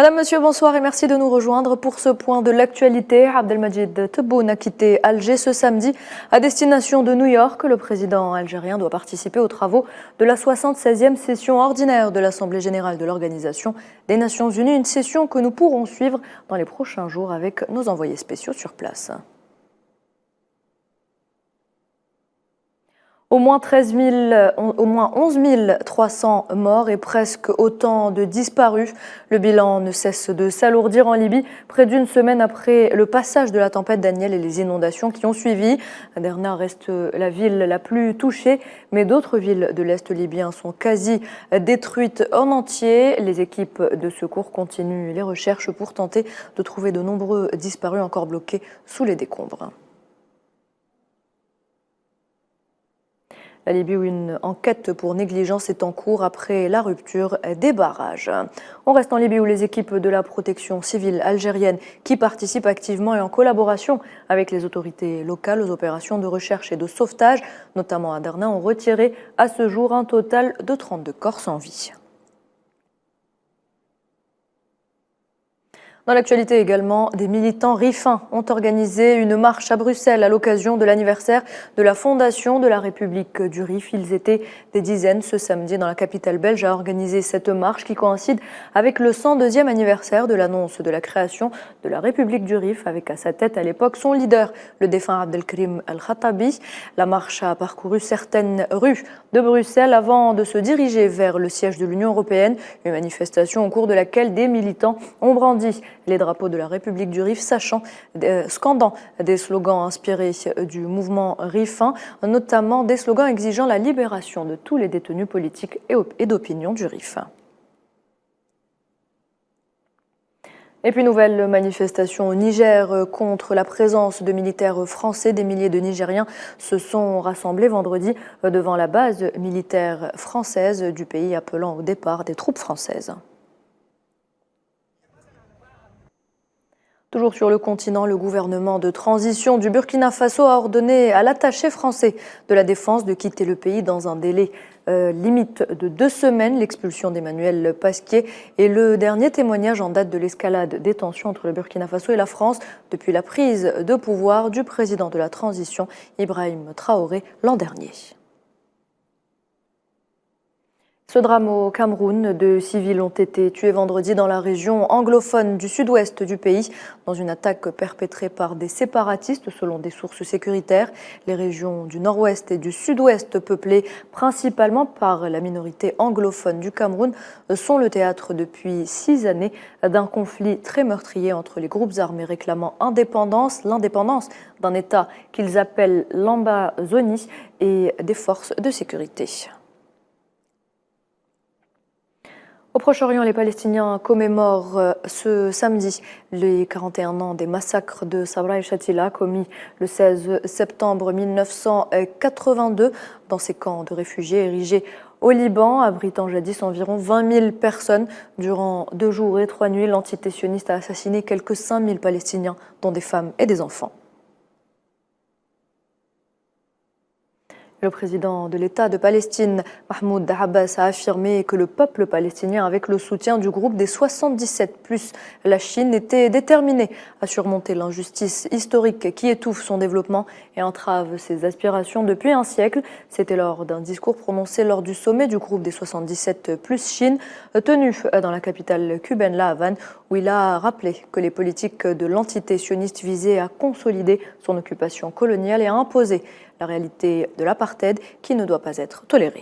Madame, Monsieur, bonsoir et merci de nous rejoindre pour ce point de l'actualité. Abdelmajid Tebboune a quitté Alger ce samedi à destination de New York. Le président algérien doit participer aux travaux de la 76e session ordinaire de l'Assemblée générale de l'Organisation des Nations Unies, une session que nous pourrons suivre dans les prochains jours avec nos envoyés spéciaux sur place. Au moins 11 300 morts et presque autant de disparus. Le bilan ne cesse de s'alourdir en Libye, près d'une semaine après le passage de la tempête Daniel et les inondations qui ont suivi. Derna reste la ville la plus touchée, mais d'autres villes de l'Est libyen sont quasi détruites en entier. Les équipes de secours continuent les recherches pour tenter de trouver de nombreux disparus encore bloqués sous les décombres. La Libye, où une enquête pour négligence est en cours après la rupture des barrages. On reste en Libye où les équipes de la protection civile algérienne qui participent activement et en collaboration avec les autorités locales aux opérations de recherche et de sauvetage, notamment à Derna, ont retiré à ce jour un total de 32 corps sans vie. Dans l'actualité également, des militants rifins ont organisé une marche à Bruxelles à l'occasion de l'anniversaire de la fondation de la République du Rif. Ils étaient des dizaines ce samedi dans la capitale belge à organiser cette marche qui coïncide avec le 102e anniversaire de l'annonce de la création de la République du Rif, avec à sa tête à l'époque son leader, le défunt Abdelkrim El-Khattabi. La marche a parcouru certaines rues de Bruxelles avant de se diriger vers le siège de l'Union européenne, une manifestation au cours de laquelle des militants ont brandi les drapeaux de la République du Rif, scandant des slogans inspirés du mouvement rifin, notamment des slogans exigeant la libération de tous les détenus politiques et d'opinion du Rif. Et puis nouvelle manifestation au Niger contre la présence de militaires français. Des milliers de Nigériens se sont rassemblés vendredi devant la base militaire française du pays, appelant au départ des troupes françaises. Toujours sur le continent, le gouvernement de transition du Burkina Faso a ordonné à l'attaché français de la Défense de quitter le pays dans un délai limite de 2 semaines. L'expulsion d'Emmanuel Pasquier est le dernier témoignage en date de l'escalade des tensions entre le Burkina Faso et la France depuis la prise de pouvoir du président de la transition, Ibrahim Traoré, l'an dernier. Ce drame au Cameroun, 2 civils ont été tués vendredi dans la région anglophone du sud-ouest du pays dans une attaque perpétrée par des séparatistes selon des sources sécuritaires. Les régions du nord-ouest et du sud-ouest, peuplées principalement par la minorité anglophone du Cameroun, sont le théâtre depuis 6 années d'un conflit très meurtrier entre les groupes armés réclamant l'indépendance d'un État qu'ils appellent l'Ambazonie et des forces de sécurité. Au Proche-Orient, les Palestiniens commémorent ce samedi les 41 ans des massacres de Sabra et Shatila commis le 16 septembre 1982 dans ces camps de réfugiés érigés au Liban, abritant jadis environ 20 000 personnes. Durant 2 jours et 3 nuits, l'entité sioniste a assassiné quelques 5 000 Palestiniens, dont des femmes et des enfants. Le président de l'État de Palestine, Mahmoud Abbas, a affirmé que le peuple palestinien, avec le soutien du groupe des 77 plus la Chine, était déterminé à surmonter l'injustice historique qui étouffe son développement et entrave ses aspirations depuis un siècle. C'était lors d'un discours prononcé lors du sommet du groupe des 77 plus Chine, tenu dans la capitale cubaine, La Havane, où il a rappelé que les politiques de l'entité sioniste visaient à consolider son occupation coloniale et à imposer la réalité de l'apartheid qui ne doit pas être tolérée.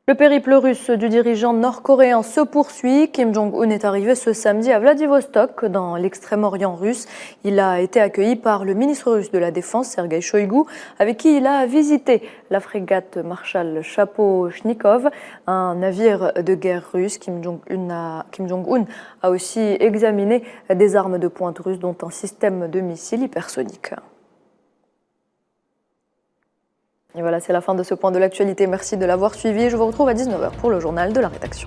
Le périple russe du dirigeant nord-coréen se poursuit. Kim Jong-un est arrivé ce samedi à Vladivostok, dans l'extrême-orient russe. Il a été accueilli par le ministre russe de la Défense, Sergueï Shoïgu, avec qui il a visité la frégate Marshal Shapochnikov, un navire de guerre russe. Kim Jong-un a aussi examiné des armes de pointe russes, dont un système de missiles hypersoniques. Et voilà, c'est la fin de ce point de l'actualité. Merci de l'avoir suivi. Je vous retrouve à 19 h pour le journal de la rédaction.